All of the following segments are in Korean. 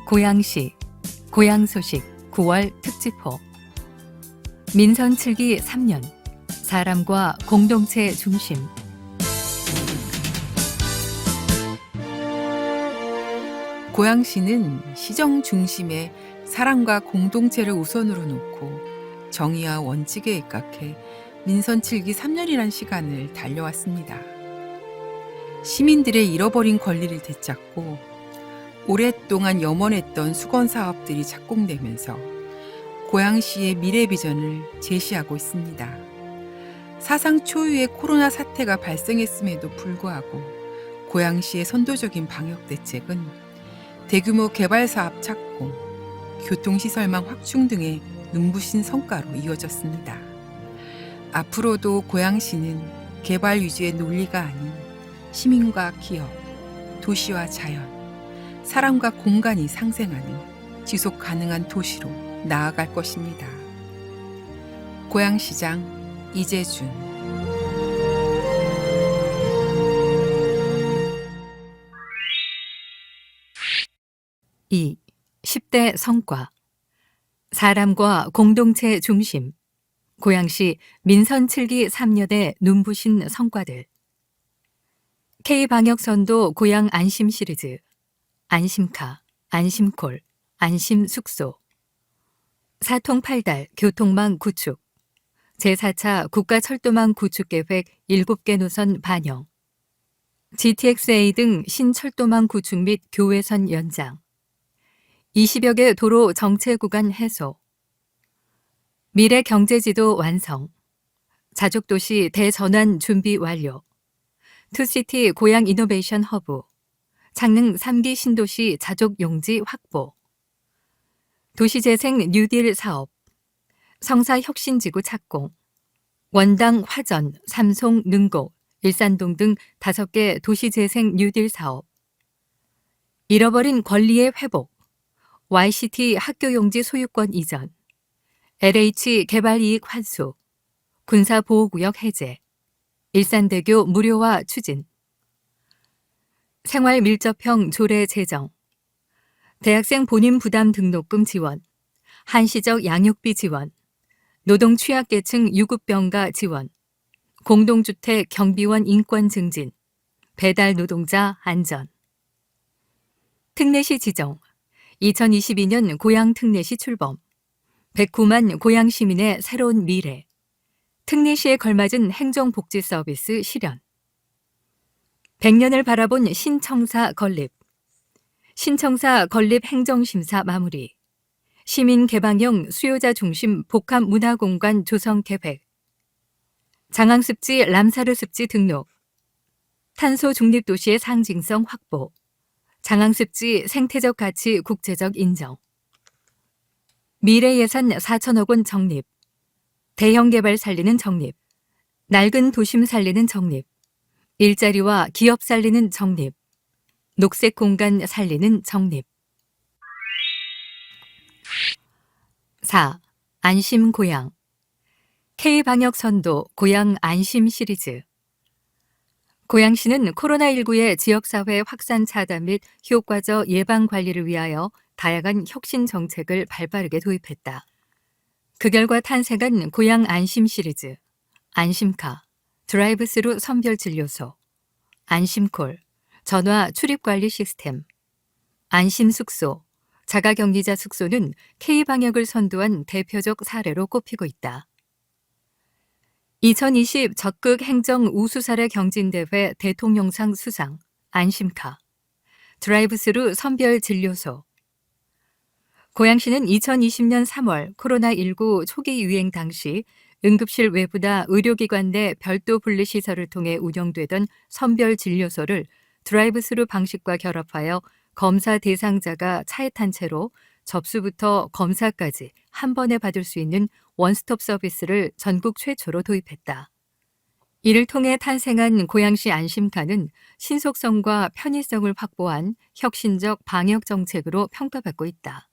고양시, 고향소식 9월 특집호 민선 7기 3년 사람과 공동체 중심 고양시는 시정 중심에 사람과 공동체를 우선으로 놓고 정의와 원칙에 입각해 민선 7기 3년이란 시간을 달려왔습니다. 시민들의 잃어버린 권리를 되찾고 오랫동안 염원했던 수건 사업들이 착공되면서 고양시의 미래 비전을 제시하고 있습니다. 사상 초유의 코로나 사태가 발생했음에도 불구하고 고양시의 선도적인 방역 대책은 대규모 개발 사업 착공, 교통시설망 확충 등의 눈부신 성과로 이어졌습니다. 앞으로도 고양시는 개발 위주의 논리가 아닌 시민과 기업, 도시와 자연, 사람과 공간이 상생하는 지속 가능한 도시로 나아갈 것입니다. 고양시장 이재준. 이 10대 성과 사람과 공동체 중심 고양시 민선 7기 3년의 눈부신 성과들 K방역선도 고양 안심 시리즈 안심카, 안심콜, 안심숙소 사통 8달 교통망 구축 제4차 국가철도망 구축계획 7개 노선 반영 GTX-A 등 신철도망 구축 및 교외선 연장 20여 개 도로 정체 구간 해소 미래 경제지도 완성 자족도시 대전환 준비 완료 투시티 고양 이노베이션 허브 창릉 3기 신도시 자족 용지 확보 도시재생 뉴딜 사업 성사 혁신지구 착공 원당 화전 삼송 능곡 일산동 등 5개 도시재생 뉴딜 사업 잃어버린 권리의 회복 YCT 학교용지 소유권 이전 LH 개발이익 환수 군사보호구역 해제 일산대교 무료화 추진 생활밀접형 조례 제정 대학생 본인 부담 등록금 지원 한시적 양육비 지원 노동 취약계층 유급병가 지원 공동주택 경비원 인권 증진 배달 노동자 안전 특례시 지정 2022년 고양 특례시 출범 109만 고양 시민의 새로운 미래 특례시에 걸맞은 행정복지 서비스 실현 100년을 바라본 신청사 건립 신청사 건립 행정심사 마무리 시민개방형 수요자 중심 복합문화공간 조성 계획 장항습지 람사르 습지 등록 탄소 중립도시의 상징성 확보 장항습지 생태적 가치 국제적 인정 미래예산 4천억 원 적립 대형개발 살리는 적립 낡은 도심 살리는 적립 일자리와 기업 살리는 적립 녹색 공간 살리는 적립 4. 안심 고양 K방역선도 고양 안심 시리즈 고양시는 코로나19의 지역사회 확산 차단 및 효과적 예방 관리를 위하여 다양한 혁신 정책을 발빠르게 도입했다. 그 결과 탄생한 고양 안심 시리즈 안심카, 드라이브스루 선별진료소, 안심콜, 전화 출입관리 시스템, 안심숙소, 자가격리자 숙소는 K방역을 선도한 대표적 사례로 꼽히고 있다. 2020 적극 행정 우수사례 경진대회 대통령상 수상, 안심카, 드라이브스루 선별진료소 고양시는 2020년 3월 코로나19 초기 유행 당시 응급실 외부나 의료기관 내 별도 분리시설을 통해 운영되던 선별진료소를 드라이브스루 방식과 결합하여 검사 대상자가 차에 탄 채로 접수부터 검사까지 한 번에 받을 수 있는 원스톱 서비스를 전국 최초로 도입했다. 이를 통해 탄생한 고양시 안심카는 신속성과 편의성을 확보한 혁신적 방역 정책으로 평가받고 있다.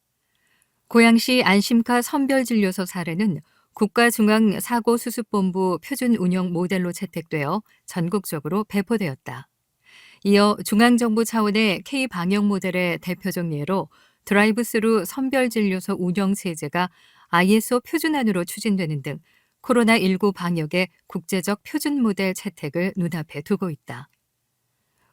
고양시 안심카 선별진료소 사례는 국가중앙사고수습본부 표준 운영 모델로 채택되어 전국적으로 배포되었다. 이어 중앙정부 차원의 K방역 모델의 대표적 예로 드라이브스루 선별진료소 운영체제가 ISO 표준안으로 추진되는 등 코로나19 방역의 국제적 표준 모델 채택을 눈앞에 두고 있다.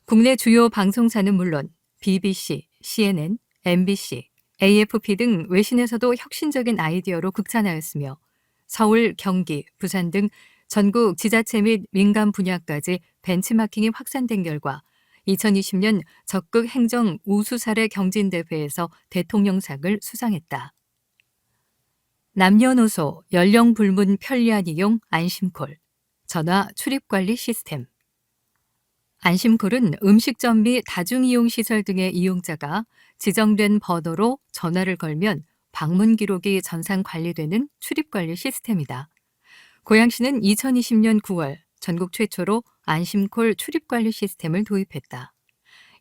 국내 주요 방송사는 물론 BBC, CNN, MBC, AFP 등 외신에서도 혁신적인 아이디어로 극찬하였으며 서울, 경기, 부산 등 전국 지자체 및 민간 분야까지 벤치마킹이 확산된 결과 2020년 적극 행정 우수 사례 경진대회에서 대통령상을 수상했다. 남녀노소 연령 불문 편리한 이용 안심콜, 전화 출입관리 시스템. 안심콜은 음식점 및 다중이용시설 등의 이용자가 지정된 번호로 전화를 걸면 방문 기록이 전산 관리되는 출입관리 시스템이다. 고양시는 2020년 9월 전국 최초로 안심콜 출입관리 시스템을 도입했다.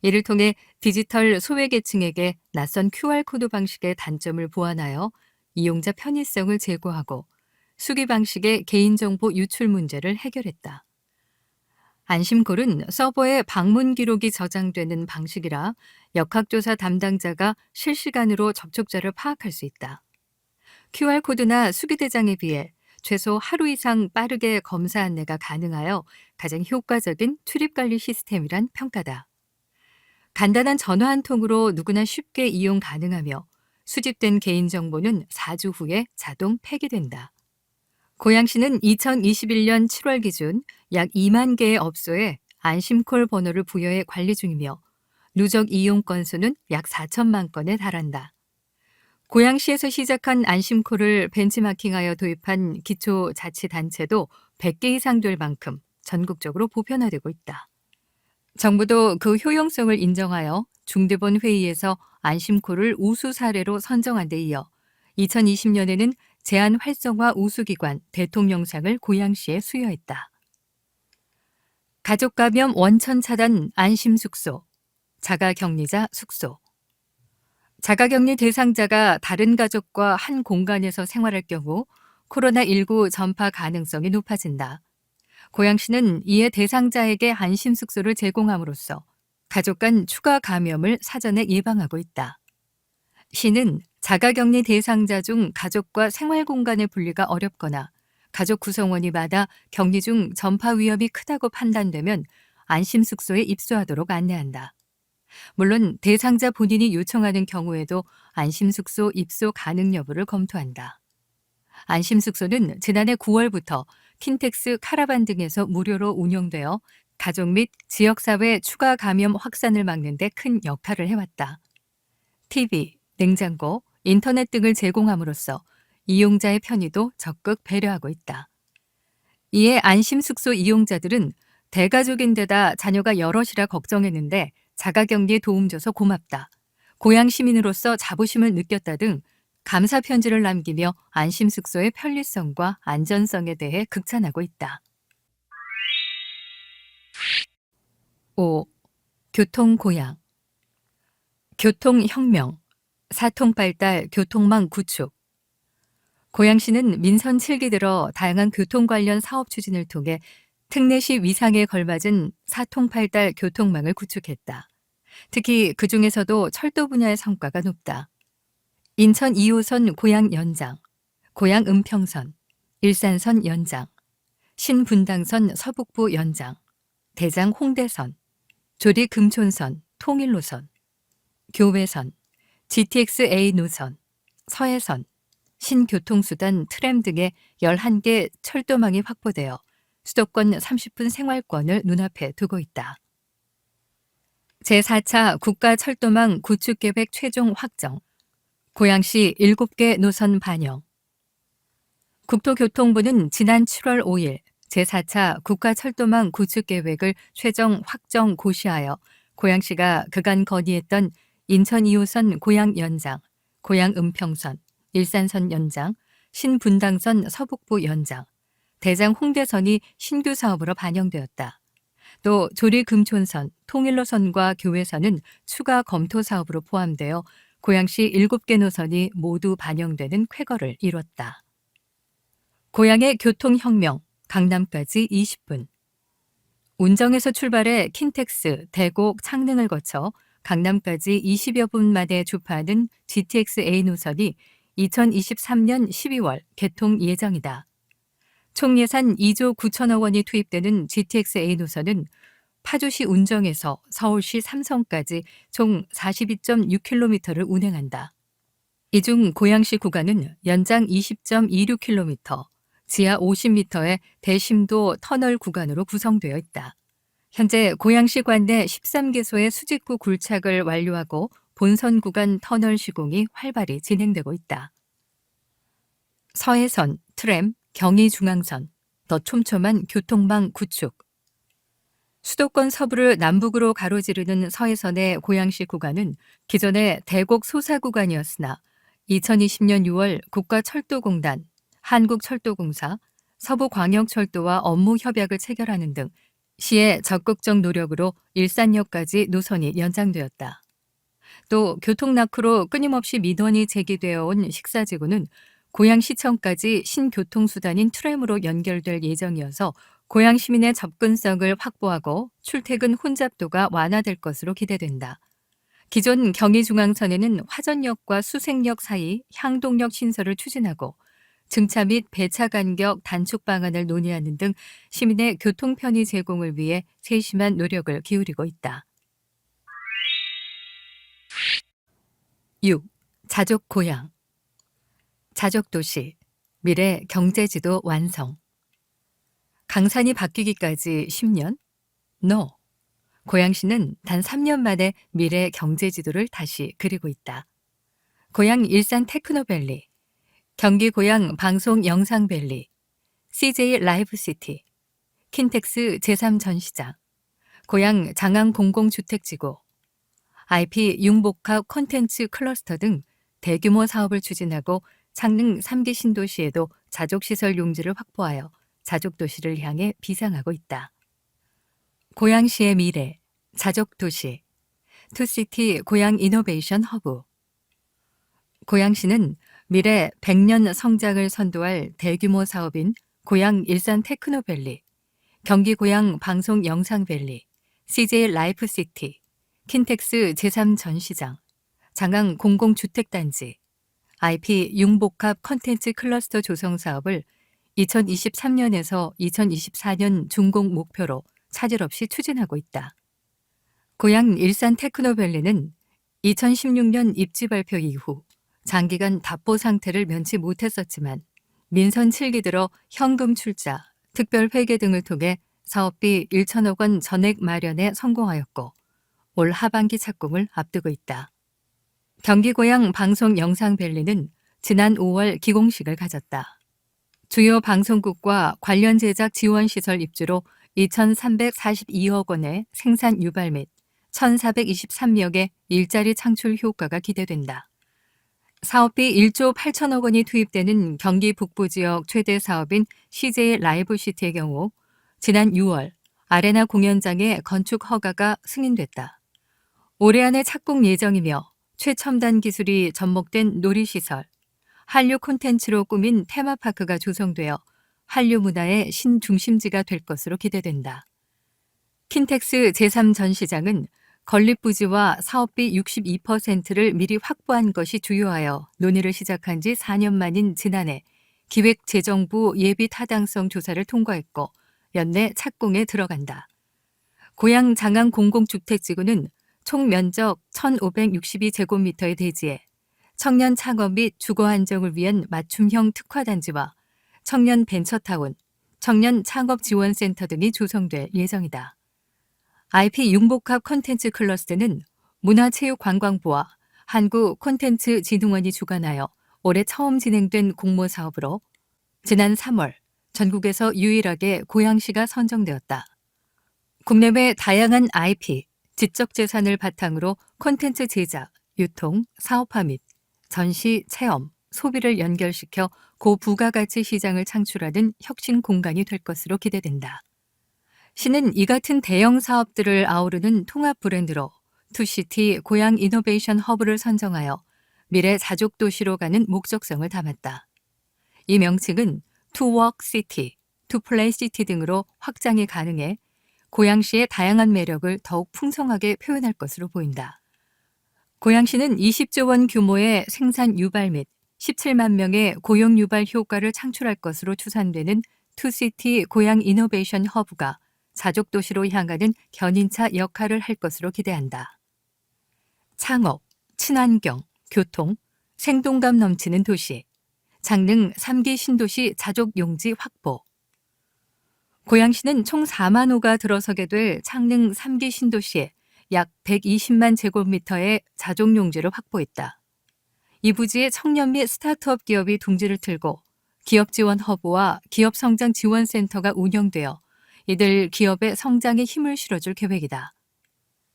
이를 통해 디지털 소외계층에게 낯선 QR코드 방식의 단점을 보완하여 이용자 편의성을 제고하고 수기 방식의 개인정보 유출 문제를 해결했다. 안심콜은 서버에 방문 기록이 저장되는 방식이라 역학조사 담당자가 실시간으로 접촉자를 파악할 수 있다. QR코드나 수기대장에 비해 최소 하루 이상 빠르게 검사 안내가 가능하여 가장 효과적인 출입관리 시스템이란 평가다. 간단한 전화 한 통으로 누구나 쉽게 이용 가능하며 수집된 개인정보는 4주 후에 자동 폐기된다. 고양시는 2021년 7월 기준 약 2만 개의 업소에 안심콜 번호를 부여해 관리 중이며 누적 이용 건수는 약 4천만 건에 달한다. 고양시에서 시작한 안심콜을 벤치마킹하여 도입한 기초자치단체도 100개 이상 될 만큼 전국적으로 보편화되고 있다. 정부도 그 효용성을 인정하여 중대본 회의에서 안심콜을 우수 사례로 선정한 데 이어 2020년에는 제안 활성화 우수기관 대통령상을 고양시에 수여했다. 가족 감염 원천 차단 안심숙소, 자가격리자 숙소. 자가격리 대상자가 다른 가족과 한 공간에서 생활할 경우 코로나19 전파 가능성이 높아진다. 고양시는 이에 대상자에게 안심숙소를 제공함으로써 가족 간 추가 감염을 사전에 예방하고 있다. 시는 자가격리 대상자 중 가족과 생활 공간의 분리가 어렵거나 가족 구성원이 마다 격리 중 전파 위험이 크다고 판단되면 안심숙소에 입소하도록 안내한다. 물론 대상자 본인이 요청하는 경우에도 안심숙소 입소 가능 여부를 검토한다. 안심숙소는 지난해 9월부터 킨텍스 카라반 등에서 무료로 운영되어 가족 및 지역사회 추가 감염 확산을 막는 데 큰 역할을 해왔다. TV, 냉장고, 인터넷 등을 제공함으로써 이용자의 편의도 적극 배려하고 있다. 이에 안심숙소 이용자들은 대가족인데다 자녀가 여럿이라 걱정했는데 자가격리에 도움 줘서 고맙다. 고양 시민으로서 자부심을 느꼈다 등 감사 편지를 남기며 안심숙소의 편리성과 안전성에 대해 극찬하고 있다. 5. 교통고양. 교통혁명. 사통발달 교통망 구축. 고양시는 민선 7기 들어 다양한 교통 관련 사업 추진을 통해 특례시 위상에 걸맞은 사통팔달 교통망을 구축했다. 특히 그중에서도 철도 분야의 성과가 높다. 인천 2호선 고양 연장, 고양 은평선, 일산선 연장, 신분당선 서북부 연장, 대장 홍대선, 조리 금촌선 통일노선, 교외선, GTX-A 노선, 서해선, 신교통수단 트램 등의 11개 철도망이 확보되어 수도권 30분 생활권을 눈앞에 두고 있다. 제4차 국가철도망 구축계획 최종 확정, 고양시 7개 노선 반영. 국토교통부는 지난 7월 5일 제4차 국가철도망 구축계획을 최종 확정 고시하여 고양시가 그간 건의했던 인천 2호선 고양 연장, 고양 은평선, 일산선 연장, 신분당선 서북부 연장, 대장 홍대선이 신규 사업으로 반영되었다. 또 조리 금촌선, 통일노선과 교외선은 추가 검토 사업으로 포함되어 고양시 7개 노선이 모두 반영되는 쾌거를 이뤘다. 고양의 교통혁명, 강남까지 20분. 운정에서 출발해 킨텍스, 대곡, 창릉을 거쳐 강남까지 20여 분 만에 주파하는 GTX-A 노선이 2023년 12월 개통 예정이다. 총 예산 2조 9천억 원이 투입되는 GTX-A 노선은 파주시 운정에서 서울시 삼성까지 총 42.6km를 운행한다. 이 중 고양시 구간은 연장 20.26km, 지하 50m의 대심도 터널 구간으로 구성되어 있다. 현재 고양시 관내 13개소의 수직구 굴착을 완료하고 본선 구간 터널 시공이 활발히 진행되고 있다. 서해선, 트램, 경의중앙선, 더 촘촘한 교통망 구축. 수도권 서부를 남북으로 가로지르는 서해선의 고양시 구간은 기존의 대곡 소사 구간이었으나 2020년 6월 국가철도공단, 한국철도공사, 서부광역철도와 업무 협약을 체결하는 등 시의 적극적 노력으로 일산역까지 노선이 연장되었다. 또 교통낙후로 끊임없이 민원이 제기되어 온 식사지구는 고양시청까지 신교통수단인 트램으로 연결될 예정이어서 고양 시민의 접근성을 확보하고 출퇴근 혼잡도가 완화될 것으로 기대된다. 기존 경의중앙선에는 화전역과 수색역 사이 향동역 신설을 추진하고 증차 및 배차 간격 단축 방안을 논의하는 등 시민의 교통 편의 제공을 위해 세심한 노력을 기울이고 있다. 6. 자족 고양. 자족도시, 미래 경제지도 완성. 강산이 바뀌기까지 10년? No. 고양시는 단 3년 만에 미래 경제지도를 다시 그리고 있다. 고양 일산 테크노밸리, 경기 고양 방송 영상밸리, CJ 라이브시티, 킨텍스 제3전시장, 고양 장안 공공주택지구, IP 융복합 콘텐츠 클러스터 등 대규모 사업을 추진하고 창릉 3기 신도시에도 자족시설 용지를 확보하여 자족도시를 향해 비상하고 있다. 고양시의 미래, 자족도시, 투시티 고양 이노베이션 허브. 고양시는 미래 100년 성장을 선도할 대규모 사업인 고양 일산 테크노밸리, 경기 고양 방송 영상밸리, CJ 라이프시티, 킨텍스 제3전시장, 장안 공공주택단지, IP 융복합 컨텐츠 클러스터 조성 사업을 2023년에서 2024년 준공 목표로 차질 없이 추진하고 있다. 고양 일산 테크노밸리는 2016년 입지 발표 이후 장기간 답보 상태를 면치 못했었지만 민선 7기 들어 현금 출자, 특별 회계 등을 통해 사업비 1천억 원 전액 마련에 성공하였고 올 하반기 착공을 앞두고 있다. 경기 고양 방송 영상밸리는 지난 5월 기공식을 가졌다. 주요 방송국과 관련 제작 지원 시설 입주로 2,342억 원의 생산 유발 및 1,423여 개 일자리 창출 효과가 기대된다. 사업비 1조 8천억 원이 투입되는 경기 북부 지역 최대 사업인 CJ 라이브시티의 경우 지난 6월 아레나 공연장의 건축 허가가 승인됐다. 올해 안에 착공 예정이며 최첨단 기술이 접목된 놀이시설, 한류 콘텐츠로 꾸민 테마파크가 조성되어 한류 문화의 신중심지가 될 것으로 기대된다. 킨텍스 제3전시장은 건립부지와 사업비 62%를 미리 확보한 것이 주요하여 논의를 시작한 지 4년 만인 지난해 기획재정부 예비 타당성 조사를 통과했고 연내 착공에 들어간다. 고양 장안 공공주택지구는 총 면적 1,562제곱미터의 대지에 청년 창업 및 주거 안정을 위한 맞춤형 특화단지와 청년 벤처타운, 청년 창업지원센터 등이 조성될 예정이다. IP 융복합 콘텐츠 클러스터는 문화체육관광부와 한국콘텐츠진흥원이 주관하여 올해 처음 진행된 공모 사업으로 지난 3월 전국에서 유일하게 고양시가 선정되었다. 국내외 다양한 IP, 지적재산을 바탕으로 콘텐츠 제작, 유통, 사업화 및 전시, 체험, 소비를 연결시켜 고부가가치 시장을 창출하는 혁신 공간이 될 것으로 기대된다. 시는 이 같은 대형 사업들을 아우르는 통합 브랜드로 투시티 고양 이노베이션 허브를 선정하여 미래 자족 도시로 가는 목적성을 담았다. 이 명칭은 투워크 시티, 투플레이 시티 등으로 확장이 가능해 고양시의 다양한 매력을 더욱 풍성하게 표현할 것으로 보인다. 고양시는 20조 원 규모의 생산 유발 및 17만 명의 고용 유발 효과를 창출할 것으로 추산되는 투시티 고양 이노베이션 허브가 자족 도시로 향하는 견인차 역할을 할 것으로 기대한다. 창업, 친환경, 교통, 생동감 넘치는 도시, 장릉 3기 신도시 자족 용지 확보. 고양시는 총 4만 호가 들어서게 될 창릉 3기 신도시에 약 120만 제곱미터의 자족 용지를 확보했다. 이 부지에 청년 및 스타트업 기업이 둥지를 틀고 기업 지원 허브와 기업 성장 지원센터가 운영되어 이들 기업의 성장에 힘을 실어줄 계획이다.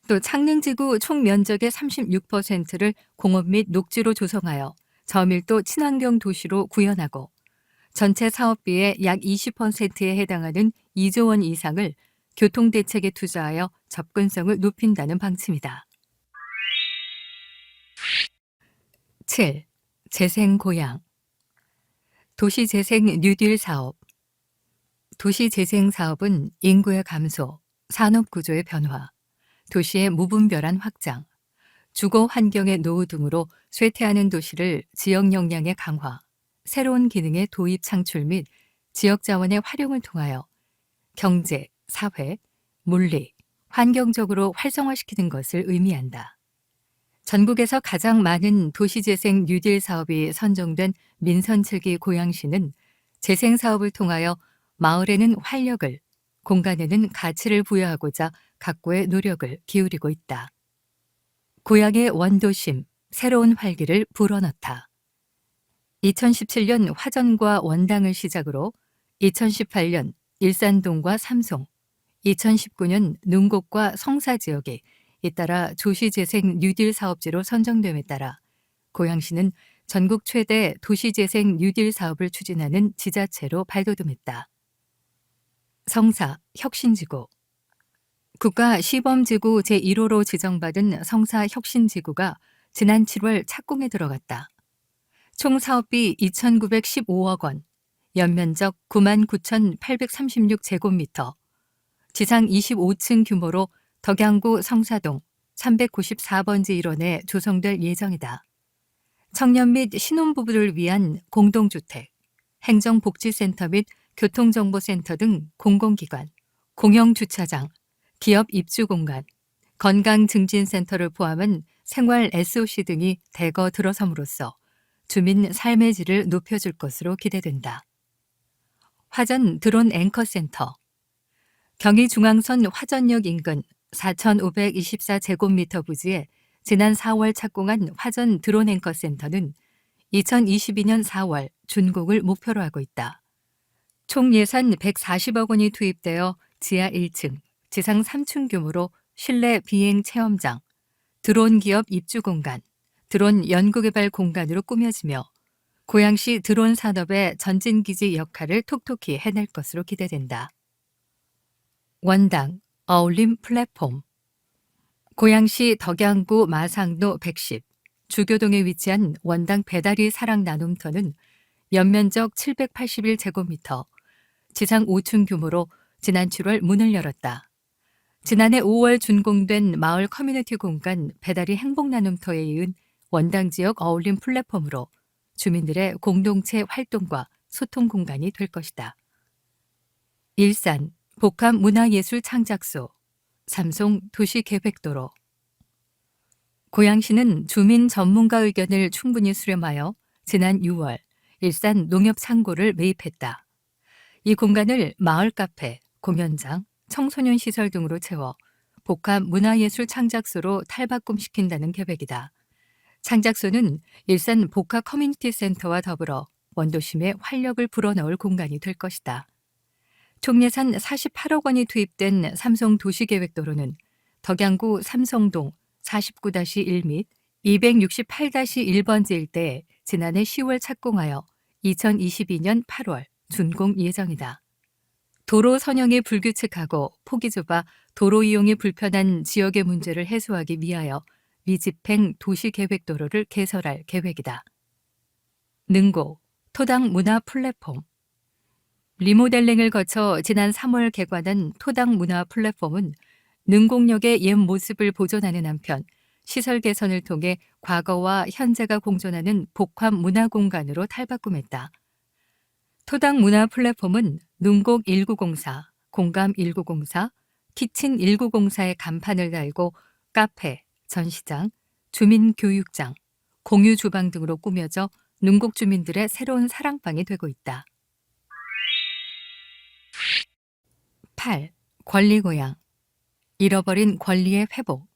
또 창릉지구 총 면적의 36%를 공업 및 녹지로 조성하여 저밀도 친환경 도시로 구현하고 전체 사업비의 약 20%에 해당하는 2조 원 이상을 교통대책에 투자하여 접근성을 높인다는 방침이다. 7. 재생고양 도시재생 뉴딜 사업. 도시재생 사업은 인구의 감소, 산업구조의 변화, 도시의 무분별한 확장, 주거 환경의 노후 등으로 쇠퇴하는 도시를 지역 역량의 강화, 새로운 기능의 도입 창출 및 지역 자원의 활용을 통하여 경제, 사회, 물리, 환경적으로 활성화시키는 것을 의미한다. 전국에서 가장 많은 도시재생 뉴딜 사업이 선정된 민선 7기 고양시는 재생 사업을 통하여 마을에는 활력을, 공간에는 가치를 부여하고자 각고의 노력을 기울이고 있다. 고향의 원도심, 새로운 활기를 불어넣다. 2017년 화전과 원당을 시작으로 2018년 일산동과 삼송, 2019년 능곡과 성사 지역이 잇따라 도시재생 뉴딜 사업지로 선정됨에 따라 고양시는 전국 최대 도시재생 뉴딜 사업을 추진하는 지자체로 발돋움했다. 성사 혁신지구. 국가 시범지구 제1호로 지정받은 성사 혁신지구가 지난 7월 착공에 들어갔다. 총 사업비 2,915억 원, 연면적 99,836제곱미터, 지상 25층 규모로 덕양구 성사동 394번지 일원에 조성될 예정이다. 청년 및 신혼부부를 위한 공동주택, 행정복지센터 및 교통정보센터 등 공공기관, 공영주차장, 기업 입주공간, 건강증진센터를 포함한 생활 SOC 등이 대거 들어섬으로써 주민 삶의 질을 높여줄 것으로 기대된다. 화전 드론 앵커센터. 경의중앙선 화전역 인근 4,524제곱미터 부지에 지난 4월 착공한 화전 드론 앵커센터는 2022년 4월 준공을 목표로 하고 있다. 총 예산 140억 원이 투입되어 지하 1층, 지상 3층 규모로 실내 비행 체험장, 드론 기업 입주 공간, 드론 연구개발 공간으로 꾸며지며 고양시 드론 산업의 전진기지 역할을 톡톡히 해낼 것으로 기대된다. 원당, 어울림 플랫폼. 고양시 덕양구 마상로 110, 주교동에 위치한 원당 배달이 사랑 나눔터는 연면적 781제곱미터, 지상 5층 규모로 지난 7월 문을 열었다. 지난해 5월 준공된 마을 커뮤니티 공간 배달이 행복나눔터에 이은 원당 지역 어울림 플랫폼으로 주민들의 공동체 활동과 소통 공간이 될 것이다. 일산 복합문화예술 창작소, 삼송 도시계획도로. 고양시는 주민 전문가 의견을 충분히 수렴하여 지난 6월 일산 농협창고를 매입했다. 이 공간을 마을 카페, 공연장, 청소년 시설 등으로 채워 복합문화예술 창작소로 탈바꿈시킨다는 계획이다. 창작소는 일산 복합 커뮤니티 센터와 더불어 원도심에 활력을 불어넣을 공간이 될 것이다. 총 예산 48억 원이 투입된 삼송 도시계획도로는 덕양구 삼성동 49-1 및 268-1번지 일대에 지난해 10월 착공하여 2022년 8월 준공 예정이다. 도로 선형이 불규칙하고 폭이 좁아 도로 이용이 불편한 지역의 문제를 해소하기 위하여 미집행 도시계획도로를 개설할 계획이다. 능곡 토당 문화 플랫폼. 리모델링을 거쳐 지난 3월 개관한 토당 문화 플랫폼은 능곡역의 옛 모습을 보존하는 한편 시설 개선을 통해 과거와 현재가 공존하는 복합 문화 공간으로 탈바꿈했다. 토당 문화 플랫폼은 눈곡 1904, 공감 1904, 키친 1904의 간판을 달고 카페, 전시장, 주민교육장, 공유 주방 등으로 꾸며져 눈곡 주민들의 새로운 사랑방이 되고 있다. 8. 권리고양. 잃어버린 권리의 회복.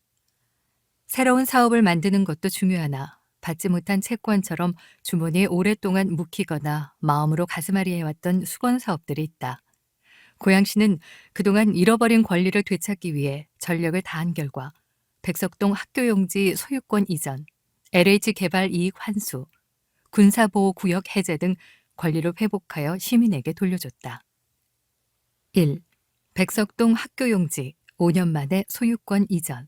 새로운 사업을 만드는 것도 중요하나 받지 못한 채권처럼 주머니에 오랫동안 묵히거나 마음으로 가슴앓이 해왔던 수건 사업들이 있다. 고양시는 그동안 잃어버린 권리를 되찾기 위해 전력을 다한 결과 백석동 학교용지 소유권 이전, LH 개발 이익 환수, 군사보호구역 해제 등 권리를 회복하여 시민에게 돌려줬다. 1. 백석동 학교용지 5년 만에 소유권 이전.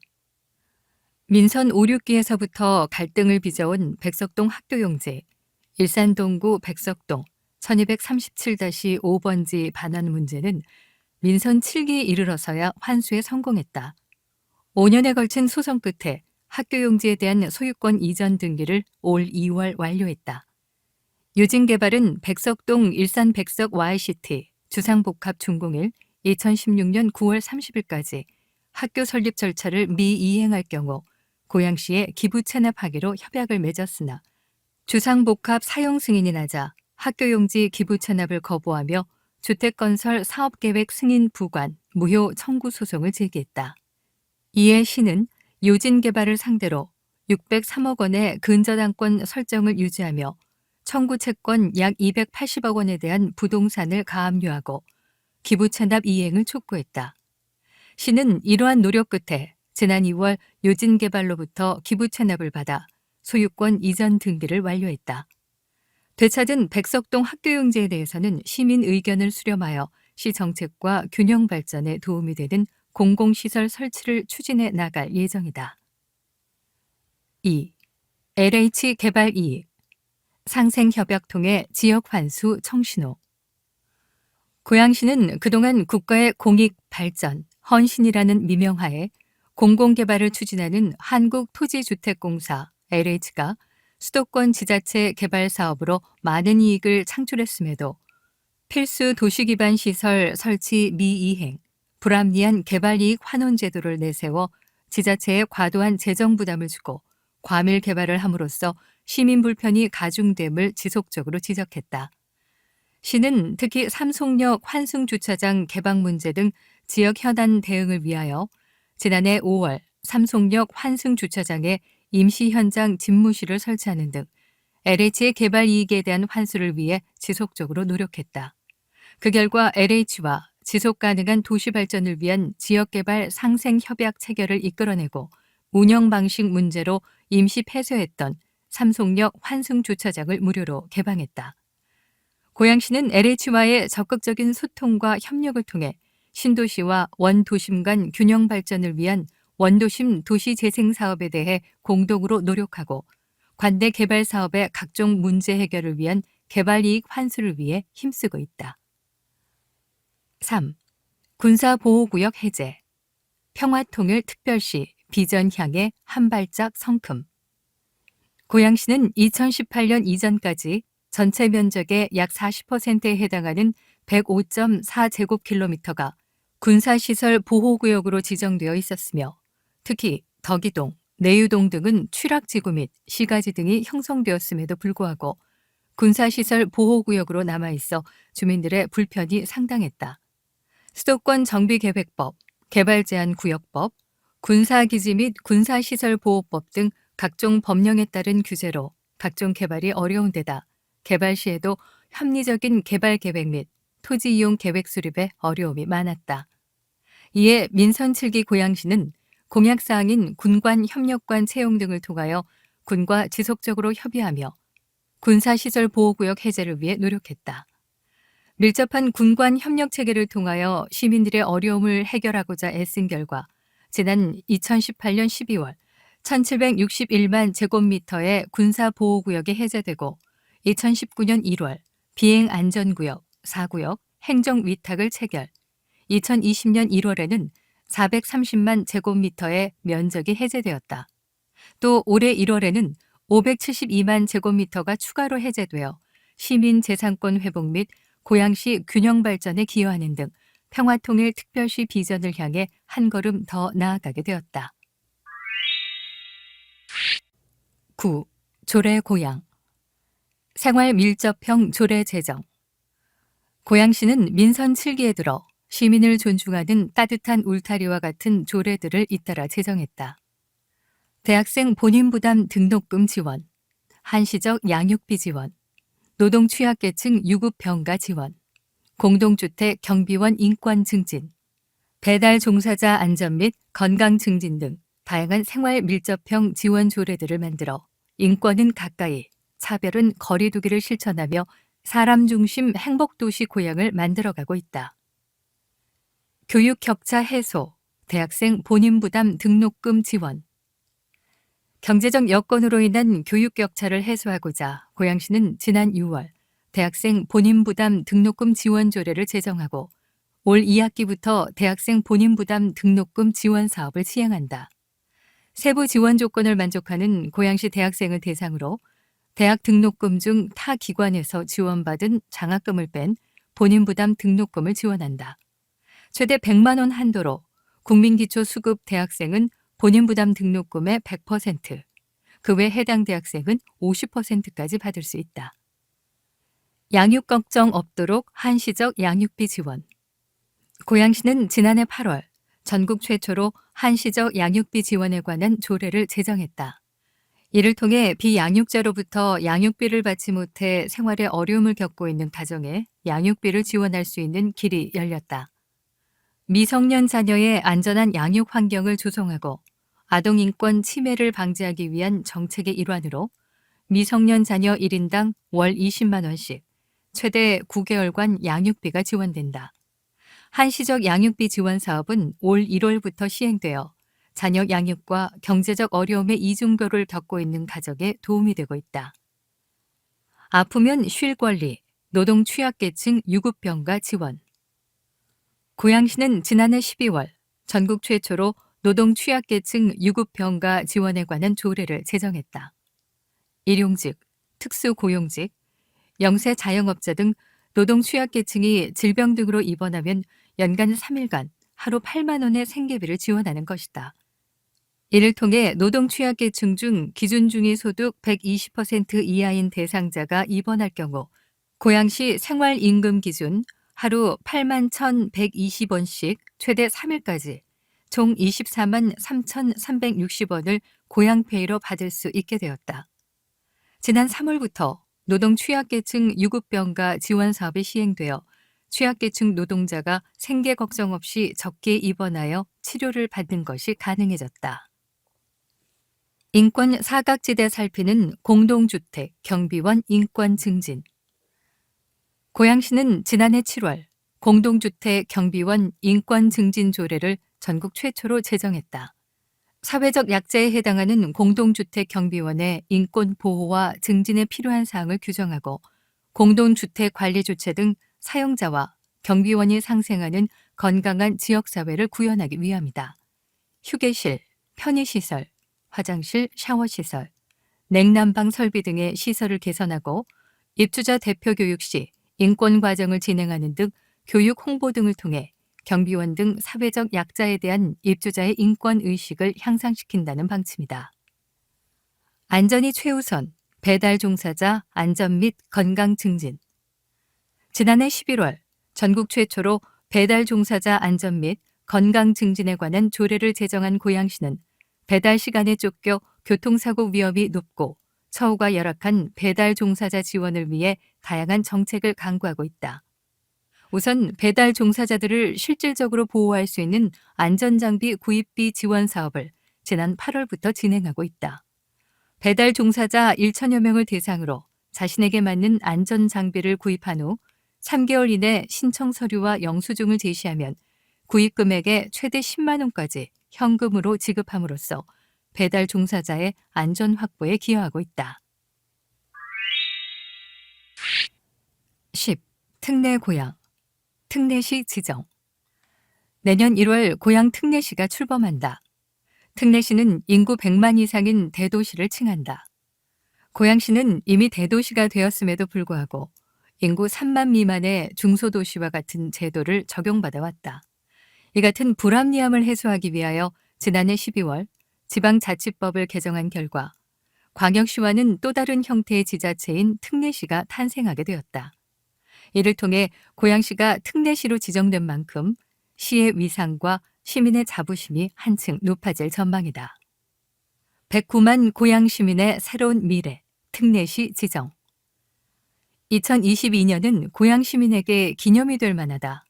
민선 5, 6기에서부터 갈등을 빚어온 백석동 학교용지, 일산동구 백석동 1237-5번지 반환 문제는 민선 7기에 이르러서야 환수에 성공했다. 5년에 걸친 소송 끝에 학교용지에 대한 소유권 이전 등기를 올 2월 완료했다. 유진개발은 백석동 일산 백석 YCT 주상복합 준공일 2016년 9월 30일까지 학교 설립 절차를 미이행할 경우 고양시에 기부 체납하기로 협약을 맺었으나 주상복합 사용 승인이 나자 학교용지 기부 체납을 거부하며 주택건설 사업계획 승인 부관 무효 청구 소송을 제기했다. 이에 시는 요진개발을 상대로 603억 원의 근저당권 설정을 유지하며 청구 채권 약 280억 원에 대한 부동산을 가압류하고 기부 체납 이행을 촉구했다. 시는 이러한 노력 끝에 지난 2월 요진개발로부터 기부 체납을 받아 소유권 이전 등기를 완료했다. 되찾은 백석동 학교용지에 대해서는 시민 의견을 수렴하여 시 정책과 균형 발전에 도움이 되는 공공시설 설치를 추진해 나갈 예정이다. 2. LH 개발 이익. 상생협약 통해 지역 환수 청신호. 고양시는 그동안 국가의 공익 발전, 헌신이라는 미명하에 공공개발을 추진하는 한국토지주택공사 LH가 수도권 지자체 개발 사업으로 많은 이익을 창출했음에도 필수 도시기반 시설 설치 미이행, 불합리한 개발이익 환원 제도를 내세워 지자체에 과도한 재정 부담을 주고 과밀 개발을 함으로써 시민 불편이 가중됨을 지속적으로 지적했다. 시는 특히 삼송역 환승주차장 개방 문제 등 지역 현안 대응을 위하여 지난해 5월 삼송역 환승주차장에 임시 현장 집무실을 설치하는 등 LH의 개발 이익에 대한 환수를 위해 지속적으로 노력했다. 그 결과 LH와 지속 가능한 도시 발전을 위한 지역개발 상생협약 체결을 이끌어내고 운영 방식 문제로 임시 폐쇄했던 삼송역 환승주차장을 무료로 개방했다. 고양시는 LH와의 적극적인 소통과 협력을 통해 신도시와 원도심 간 균형 발전을 위한 원도심 도시재생 사업에 대해 공동으로 노력하고 관내 개발 사업의 각종 문제 해결을 위한 개발이익 환수를 위해 힘쓰고 있다. 3. 군사보호구역 해제. 평화통일특별시 비전 향해 한 발짝 성큼. 고양시는 2018년 이전까지 전체 면적의 약 40%에 해당하는 105.4제곱킬로미터가 군사시설 보호구역으로 지정되어 있었으며 특히 덕이동, 내유동 등은 취락지구 및 시가지 등이 형성되었음에도 불구하고 군사시설 보호구역으로 남아있어 주민들의 불편이 상당했다. 수도권 정비계획법, 개발제한구역법, 군사기지 및 군사시설보호법 등 각종 법령에 따른 규제로 각종 개발이 어려운 데다 개발 시에도 합리적인 개발 계획 및 토지 이용 계획 수립에 어려움이 많았다. 이에 민선 7기 고양시는 공약사항인 군관 협력관 채용 등을 통하여 군과 지속적으로 협의하며 군사시설 보호구역 해제를 위해 노력했다. 밀접한 군관 협력 체계를 통하여 시민들의 어려움을 해결하고자 애쓴 결과 지난 2018년 12월 1761만 제곱미터의 군사보호구역이 해제되고 2019년 1월 비행안전구역, 4구역, 행정위탁을 체결, 2020년 1월에는 430만 제곱미터의 면적이 해제되었다. 또 올해 1월에는 572만 제곱미터가 추가로 해제되어 시민 재산권 회복 및 고양시 균형 발전에 기여하는 등 평화통일 특별시 비전을 향해 한 걸음 더 나아가게 되었다. 9. 조례 고양. 생활 밀접형 조례 제정. 고양시는 민선 7기에 들어 시민을 존중하는 따뜻한 울타리와 같은 조례들을 잇따라 제정했다. 대학생 본인 부담 등록금 지원, 한시적 양육비 지원, 노동 취약계층 유급 병가 지원, 공동주택 경비원 인권 증진, 배달 종사자 안전 및 건강 증진 등 다양한 생활 밀접형 지원 조례들을 만들어 인권은 가까이, 차별은 거리 두기를 실천하며 사람 중심 행복도시 고양을 만들어가고 있다. 교육 격차 해소, 대학생 본인 부담 등록금 지원. 경제적 여건으로 인한 교육 격차를 해소하고자 고양시는 지난 6월 대학생 본인 부담 등록금 지원 조례를 제정하고 올 2학기부터 대학생 본인 부담 등록금 지원 사업을 시행한다. 세부 지원 조건을 만족하는 고양시 대학생을 대상으로 대학 등록금 중 타 기관에서 지원받은 장학금을 뺀 본인 부담 등록금을 지원한다. 최대 100만 원 한도로 국민기초수급 대학생은 본인 부담 등록금의 100%, 그 외 해당 대학생은 50%까지 받을 수 있다. 양육 걱정 없도록 한시적 양육비 지원. 고양시는 지난해 8월 전국 최초로 한시적 양육비 지원에 관한 조례를 제정했다. 이를 통해 비양육자로부터 양육비를 받지 못해 생활에 어려움을 겪고 있는 가정에 양육비를 지원할 수 있는 길이 열렸다. 미성년 자녀의 안전한 양육 환경을 조성하고 아동 인권 침해를 방지하기 위한 정책의 일환으로 미성년 자녀 1인당 월 20만 원씩 최대 9개월간 양육비가 지원된다. 한시적 양육비 지원 사업은 올 1월부터 시행되어 자녀 양육과 경제적 어려움의 이중교를 겪고 있는 가정에 도움이 되고 있다. 아프면 쉴 권리, 노동 취약계층 유급병가 지원. 고양시는 지난해 12월 전국 최초로 노동 취약계층 유급병가 지원에 관한 조례를 제정했다. 일용직, 특수고용직, 영세 자영업자 등 노동 취약계층이 질병 등으로 입원하면 연간 3일간 하루 8만 원의 생계비를 지원하는 것이다. 이를 통해 노동 취약계층 중 기준 중위 소득 120% 이하인 대상자가 입원할 경우 고양시 생활임금 기준 하루 8만 1,120원씩 최대 3일까지 총 24만 3,360원을 고양페이로 받을 수 있게 되었다. 지난 3월부터 노동 취약계층 유급병가 지원 사업이 시행되어 취약계층 노동자가 생계 걱정 없이 적게 입원하여 치료를 받는 것이 가능해졌다. 인권 사각지대 살피는 공동주택 경비원 인권 증진. 고양시는 지난해 7월 공동주택 경비원 인권 증진 조례를 전국 최초로 제정했다. 사회적 약자에 해당하는 공동주택 경비원의 인권 보호와 증진에 필요한 사항을 규정하고 공동주택 관리 주체 등 사용자와 경비원이 상생하는 건강한 지역사회를 구현하기 위함이다. 휴게실, 편의시설, 화장실, 샤워시설, 냉난방 설비 등의 시설을 개선하고 입주자 대표 교육 시 인권 과정을 진행하는 등 교육 홍보 등을 통해 경비원 등 사회적 약자에 대한 입주자의 인권 의식을 향상시킨다는 방침이다. 안전이 최우선, 배달 종사자 안전 및 건강 증진. 지난해 11월 전국 최초로 배달 종사자 안전 및 건강 증진에 관한 조례를 제정한 고양시는 배달 시간에 쫓겨 교통사고 위험이 높고 처우가 열악한 배달 종사자 지원을 위해 다양한 정책을 강구하고 있다. 우선 배달 종사자들을 실질적으로 보호할 수 있는 안전장비 구입비 지원 사업을 지난 8월부터 진행하고 있다. 배달 종사자 1천여 명을 대상으로 자신에게 맞는 안전장비를 구입한 후 3개월 이내 신청 서류와 영수증을 제시하면 구입 금액의 최대 10만 원까지 현금으로 지급함으로써 배달 종사자의 안전 확보에 기여하고 있다. 10. 특례 고양. 특례시 지정. 내년 1월 고양 특례시가 출범한다. 특례시는 인구 100만 이상인 대도시를 칭한다. 고양시는 이미 대도시가 되었음에도 불구하고 인구 3만 미만의 중소도시와 같은 제도를 적용받아 왔다. 이 같은 불합리함을 해소하기 위하여 지난해 12월 지방자치법을 개정한 결과 광역시와는 또 다른 형태의 지자체인 특례시가 탄생하게 되었다. 이를 통해 고양시가 특례시로 지정된 만큼 시의 위상과 시민의 자부심이 한층 높아질 전망이다. 109만 고양 시민의 새로운 미래, 특례시 지정. 2022년은 고양 시민에게 기념이 될 만하다.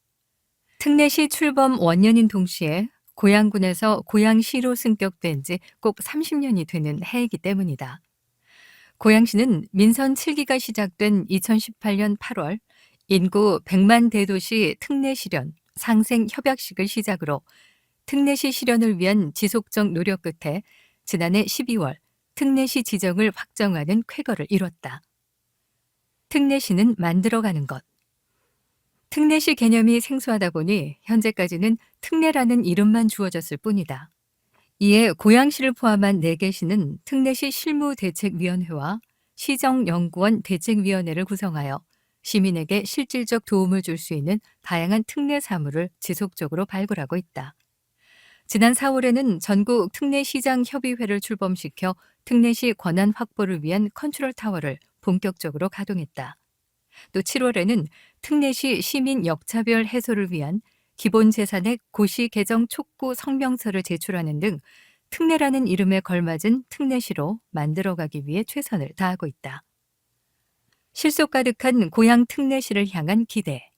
특례시 출범 원년인 동시에 고양군에서 고양시로 승격된 지 꼭 30년이 되는 해이기 때문이다. 고양시는 민선 7기가 시작된 2018년 8월 인구 100만 대도시 특례 실현 상생 협약식을 시작으로 특례시 실현을 위한 지속적 노력 끝에 지난해 12월 특례시 지정을 확정하는 쾌거를 이뤘다. 특례시는 만들어가는 것. 특례시 개념이 생소하다 보니 현재까지는 특례라는 이름만 주어졌을 뿐이다. 이에 고양시를 포함한 4개 시는 특례시 실무대책위원회와 시정연구원 대책위원회를 구성하여 시민에게 실질적 도움을 줄 수 있는 다양한 특례 사무를 지속적으로 발굴하고 있다. 지난 4월에는 전국 특례시장협의회를 출범시켜 특례시 권한 확보를 위한 컨트롤 타워를 본격적으로 가동했다. 또 7월에는 특례시 시민 역차별 해소를 위한 기본재산액 고시 개정 촉구 성명서를 제출하는 등 특례라는 이름에 걸맞은 특례시로 만들어가기 위해 최선을 다하고 있다. 실속 가득한 고양 특례시를 향한 기대.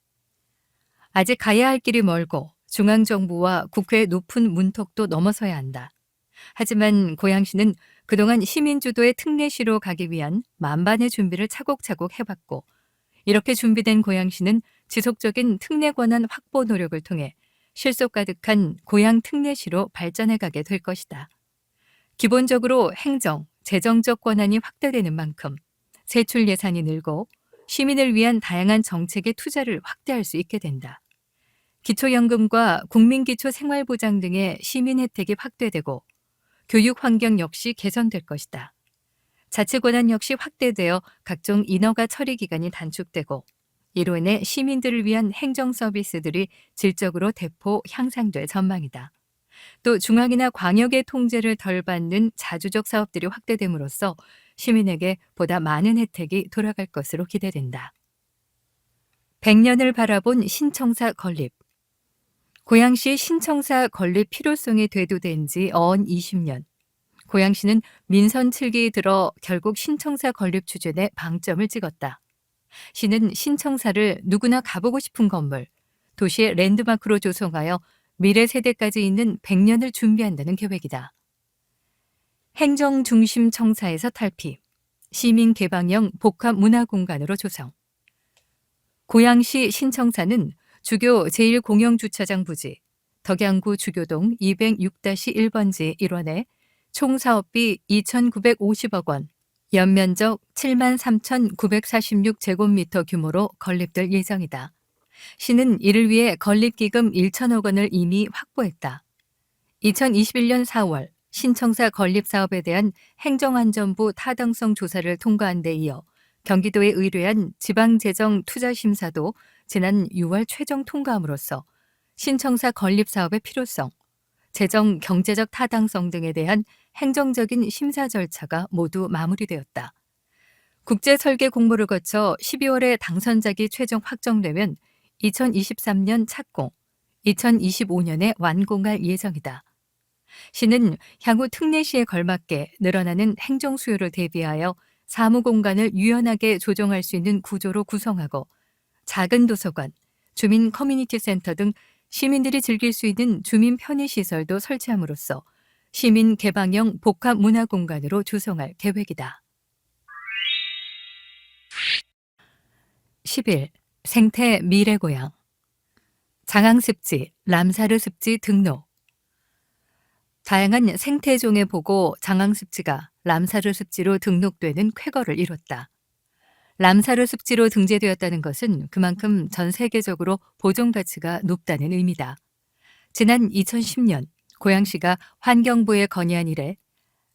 아직 가야 할 길이 멀고 중앙정부와 국회의 높은 문턱도 넘어서야 한다. 하지만 고양시는 그동안 시민주도의 특례시로 가기 위한 만반의 준비를 차곡차곡 해왔고 이렇게 준비된 고양시는 지속적인 특례 권한 확보 노력을 통해 실속 가득한 고양 특례시로 발전해가게 될 것이다. 기본적으로 행정, 재정적 권한이 확대되는 만큼 세출 예산이 늘고 시민을 위한 다양한 정책의 투자를 확대할 수 있게 된다. 기초연금과 국민기초생활보장 등의 시민 혜택이 확대되고 교육 환경 역시 개선될 것이다. 자치 권한 역시 확대되어 각종 인허가 처리 기간이 단축되고 이로 인해 시민들을 위한 행정 서비스들이 질적으로 대폭 향상될 전망이다. 또 중앙이나 광역의 통제를 덜 받는 자주적 사업들이 확대됨으로써 시민에게 보다 많은 혜택이 돌아갈 것으로 기대된다. 100년을 바라본 신청사 건립. 고양시 신청사 건립 필요성이 대두된 지 어언 20년. 고양시는 민선 7기 들어 결국 신청사 건립 추진에 방점을 찍었다. 시는 신청사를 누구나 가보고 싶은 건물, 도시의 랜드마크로 조성하여 미래 세대까지 있는 100년을 준비한다는 계획이다. 행정중심 청사에서 탈피, 시민 개방형 복합 문화공간으로 조성. 고양시 신청사는 주교 제1공영주차장 부지, 덕양구 주교동 206-1번지 1원에 총 사업비 2,950억 원, 연면적 73,946제곱미터 규모로 건립될 예정이다. 시는 이를 위해 건립기금 1천억 원을 이미 확보했다. 2021년 4월 신청사 건립 사업에 대한 행정안전부 타당성 조사를 통과한 데 이어 경기도에 의뢰한 지방재정투자심사도 지난 6월 최종 통과함으로써 신청사 건립 사업의 필요성, 재정 경제적 타당성 등에 대한 행정적인 심사 절차가 모두 마무리되었다. 국제 설계 공모를 거쳐 12월에 당선작이 최종 확정되면 2023년 착공, 2025년에 완공할 예정이다. 시는 향후 특례시에 걸맞게 늘어나는 행정 수요를 대비하여 사무 공간을 유연하게 조정할 수 있는 구조로 구성하고 작은 도서관, 주민 커뮤니티 센터 등 시민들이 즐길 수 있는 주민 편의시설도 설치함으로써 시민 개방형 복합 문화 공간으로 조성할 계획이다. 10일 생태 미래고향 장항습지, 람사르습지 등록. 다양한 생태종에 보고 장항습지가 람사르습지로 등록되는 쾌거를 이뤘다. 람사르습지로 등재되었다는 것은 그만큼 전 세계적으로 보존 가치가 높다는 의미다. 지난 2010년 고양시가 환경부에 건의한 이래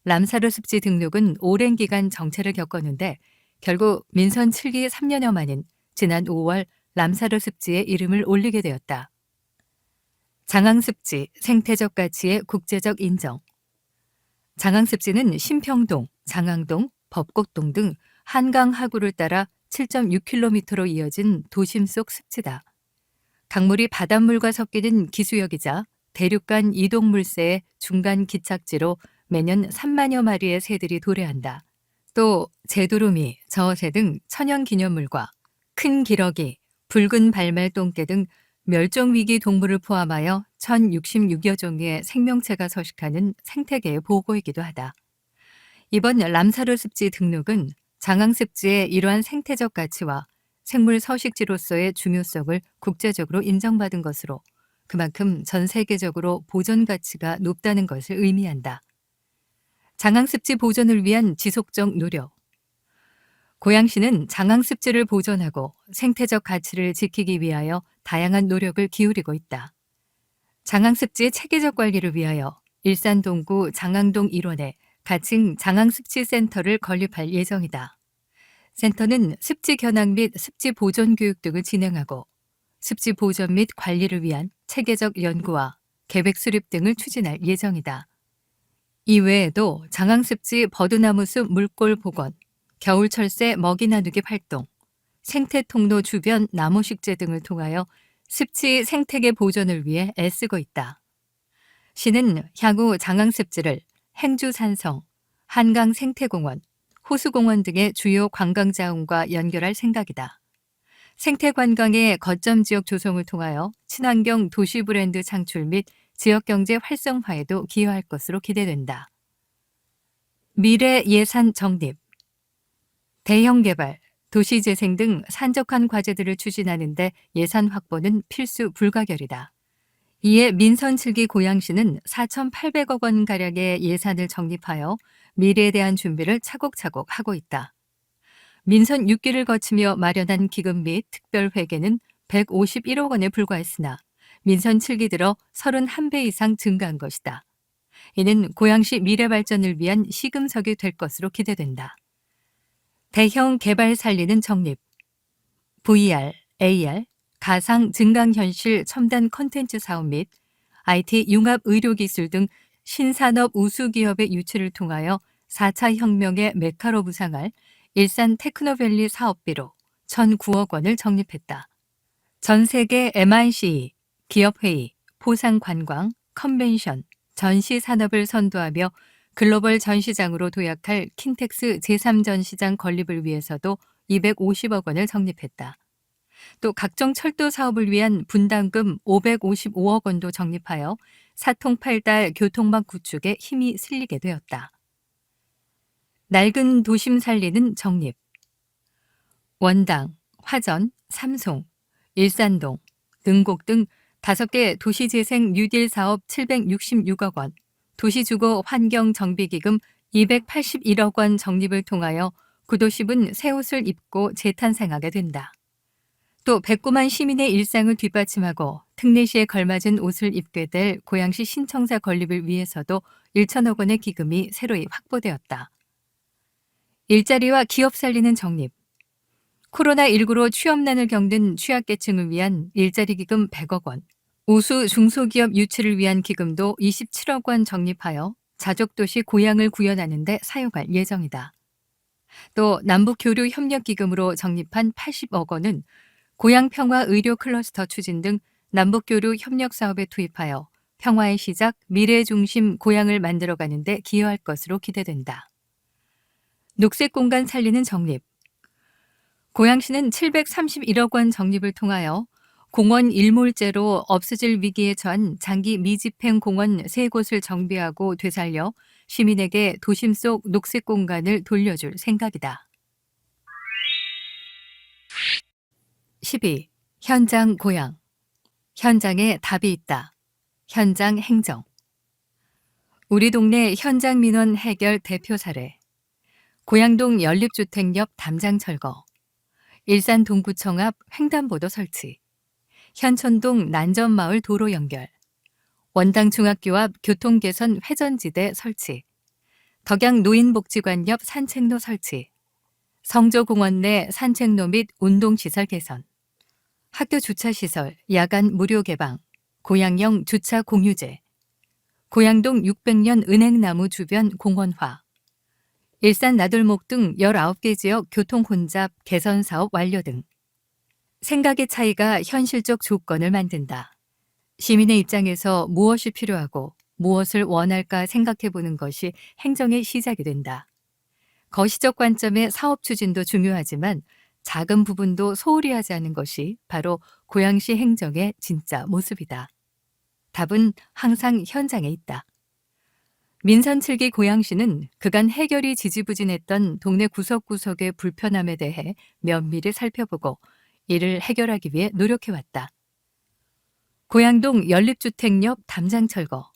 람사르 습지 등록은 오랜 기간 정체를 겪었는데 결국 민선 7기 3년여 만인 지난 5월 람사르 습지에 이름을 올리게 되었다. 장항습지 생태적 가치의 국제적 인정. 장항습지는 신평동, 장항동, 법곡동 등 한강 하구를 따라 7.6km로 이어진 도심 속 습지다. 강물이 바닷물과 섞이는 기수역이자 대륙간 이동물새의 중간 기착지로 매년 3만여 마리의 새들이 도래한다. 또 제두루미, 저새 등 천연기념물과 큰 기러기, 붉은 발말 똥개 등 멸종위기 동물을 포함하여 1066여 종의 생명체가 서식하는 생태계의 보고이기도 하다. 이번 람사르 습지 등록은 장항습지의 이러한 생태적 가치와 생물 서식지로서의 중요성을 국제적으로 인정받은 것으로 그만큼 전 세계적으로 보존 가치가 높다는 것을 의미한다. 장항습지 보존을 위한 지속적 노력. 고양시는 장항습지를 보존하고 생태적 가치를 지키기 위하여 다양한 노력을 기울이고 있다. 장항습지의 체계적 관리를 위하여 일산 동구 장항동 일원에 가칭 장항습지 센터를 건립할 예정이다. 센터는 습지 견학 및 습지 보존 교육 등을 진행하고 습지 보존 및 관리를 위한 체계적 연구와 계획 수립 등을 추진할 예정이다. 이외에도 장항습지 버드나무숲 물골 복원, 겨울철새 먹이 나누기 활동, 생태통로 주변 나무 식재 등을 통하여 습지 생태계 보존을 위해 애쓰고 있다. 시는 향후 장항습지를 행주산성, 한강생태공원, 호수공원 등의 주요 관광자원과 연결할 생각이다. 생태관광의 거점 지역 조성을 통하여 친환경 도시 브랜드 창출 및 지역경제 활성화에도 기여할 것으로 기대된다. 미래 예산 정립. 대형 개발, 도시재생 등 산적한 과제들을 추진하는 데 예산 확보는 필수 불가결이다. 이에 민선 7기 고양시는 4,800억 원가량의 예산을 적립하여 미래에 대한 준비를 차곡차곡 하고 있다. 민선 6기를 거치며 마련한 기금 및 특별회계는 151억 원에 불과했으나 민선 7기 들어 31배 이상 증가한 것이다. 이는 고양시 미래 발전을 위한 시금석이 될 것으로 기대된다. 대형 개발 살리는 정립, VR, AR, 가상 증강현실 첨단 콘텐츠 사업 및 IT 융합 의료기술 등 신산업 우수기업의 유치를 통하여 4차 혁명의 메카로 부상할 일산 테크노밸리 사업비로 1,009억 원을 적립했다. 전 세계 MICE, 기업회의, 포상관광, 컨벤션, 전시산업을 선도하며 글로벌 전시장으로 도약할 킨텍스 제3전시장 건립을 위해서도 250억 원을 적립했다. 또 각종 철도 사업을 위한 분담금 555억 원도 적립하여 사통팔달 교통망 구축에 힘이 실리게 되었다. 낡은 도심 살리는 정립. 원당, 화전, 삼송, 일산동, 능곡 등 5개 도시재생 뉴딜 사업 766억 원, 도시주거 환경정비기금 281억 원 적립을 통하여 구도심은 새 옷을 입고 재탄생하게 된다. 또 109만 시민의 일상을 뒷받침하고 특례시에 걸맞은 옷을 입게 될 고양시 신청사 건립을 위해서도 1천억 원의 기금이 새로이 확보되었다. 일자리와 기업 살리는 정립. 코로나19로 취업난을 겪는 취약계층을 위한 일자리기금 100억 원, 우수 중소기업 유치를 위한 기금도 27억 원 적립하여 자족도시 고양을 구현하는 데 사용할 예정이다. 또 남북교류협력기금으로 적립한 80억 원은 고양평화의료 클러스터 추진 등 남북교류 협력 사업에 투입하여 평화의 시작, 미래 중심 고양을 만들어가는 데 기여할 것으로 기대된다. 녹색공간 살리는 정립. 고양시는 731억 원 적립을 통하여 공원 일몰제로 없어질 위기에 처한 장기 미집행 공원 3곳을 정비하고 되살려 시민에게 도심 속 녹색 공간을 돌려줄 생각이다. 12. 현장 고양. 현장에 답이 있다. 현장 행정. 우리 동네 현장 민원 해결 대표 사례. 고양동 연립주택 옆 담장 철거. 일산 동구청 앞 횡단보도 설치. 현천동 난전마을 도로 연결. 원당 중학교 앞 교통개선 회전지대 설치, 덕양 노인복지관 옆 산책로 설치, 성조공원 내 산책로 및 운동시설 개선, 학교 주차시설 야간 무료 개방, 고양형 주차 공유제, 고양동 600년 은행나무 주변 공원화, 일산 나들목 등 19개 지역 교통 혼잡 개선 사업 완료 등 생각의 차이가 현실적 조건을 만든다. 시민의 입장에서 무엇이 필요하고 무엇을 원할까 생각해 보는 것이 행정의 시작이 된다. 거시적 관점의 사업 추진도 중요하지만 작은 부분도 소홀히 하지 않은 것이 바로 고양시 행정의 진짜 모습이다. 답은 항상 현장에 있다. 민선 7기 고양시는 그간 해결이 지지부진했던 동네 구석구석의 불편함에 대해 면밀히 살펴보고 이를 해결하기 위해 노력해왔다. 고양동 연립주택 옆 담장 철거,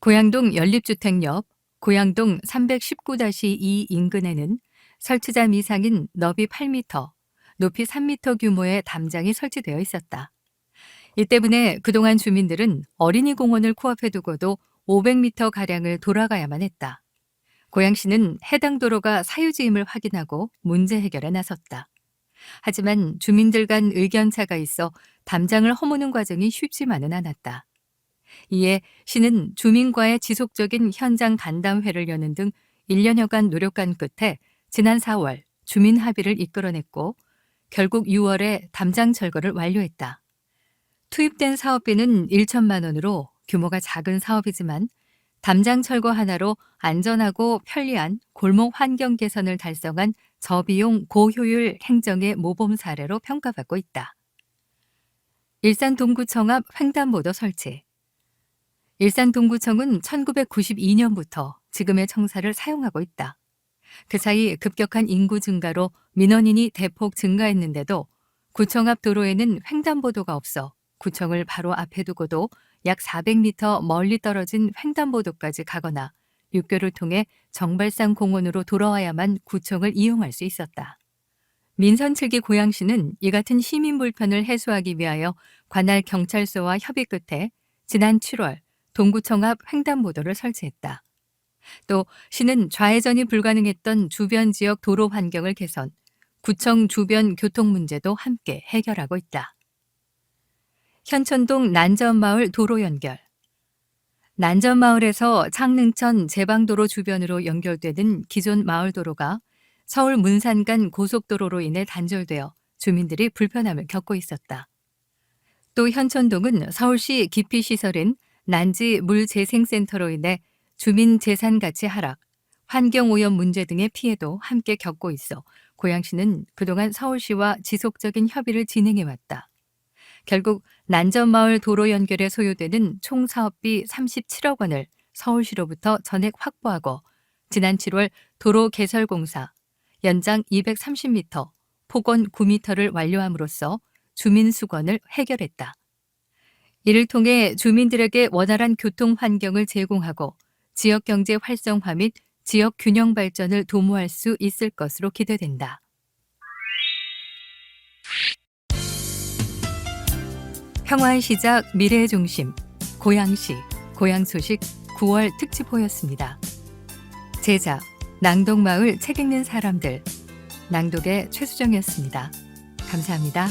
고양동 연립주택 옆 고양동 319-2 인근에는 설치자 미상인 너비 8m, 높이 3m 규모의 담장이 설치되어 있었다. 이 때문에 그동안 주민들은 어린이 공원을 코앞에 두고도 500m가량을 돌아가야만 했다. 고양시는 해당 도로가 사유지임을 확인하고 문제 해결에 나섰다. 하지만 주민들 간 의견차가 있어 담장을 허무는 과정이 쉽지만은 않았다. 이에 시는 주민과의 지속적인 현장 간담회를 여는 등 1년여간 노력한 끝에 지난 4월 주민 합의를 이끌어냈고 결국 6월에 담장 철거를 완료했다. 투입된 사업비는 1천만 원으로 규모가 작은 사업이지만 담장 철거 하나로 안전하고 편리한 골목 환경 개선을 달성한 저비용 고효율 행정의 모범 사례로 평가받고 있다. 일산 동구청 앞 횡단보도 설치. 일산 동구청은 1992년부터 지금의 청사를 사용하고 있다. 그 사이 급격한 인구 증가로 민원인이 대폭 증가했는데도 구청 앞 도로에는 횡단보도가 없어 구청을 바로 앞에 두고도 약 400m 멀리 떨어진 횡단보도까지 가거나 육교를 통해 정발산 공원으로 돌아와야만 구청을 이용할 수 있었다. 민선 7기 고양시는 이 같은 시민 불편을 해소하기 위하여 관할 경찰서와 협의 끝에 지난 7월 동구청 앞 횡단보도를 설치했다. 또 시는 좌회전이 불가능했던 주변 지역 도로 환경을 개선, 구청 주변 교통 문제도 함께 해결하고 있다. 현천동 난전마을 도로 연결. 난전마을에서 창릉천 제방도로 주변으로 연결되는 기존 마을 도로가 서울 문산 간 고속도로로 인해 단절되어 주민들이 불편함을 겪고 있었다. 또 현천동은 서울시 기피시설인 난지 물재생센터로 인해 주민 재산 가치 하락, 환경오염 문제 등의 피해도 함께 겪고 있어 고양시는 그동안 서울시와 지속적인 협의를 진행해왔다. 결국 난전마을 도로 연결에 소요되는 총 사업비 37억 원을 서울시로부터 전액 확보하고 지난 7월 도로 개설공사 연장 230m, 폭원 9m를 완료함으로써 주민 수건을 해결했다. 이를 통해 주민들에게 원활한 교통 환경을 제공하고 지역 경제 활성화 및 지역 균형 발전을 도모할 수 있을 것으로 기대된다. 평화의 시작, 미래의 중심, 고양시, 고양소식 9월 특집호였습니다. 제작, 낭독마을 책 읽는 사람들, 낭독의 최수정이었습니다. 감사합니다.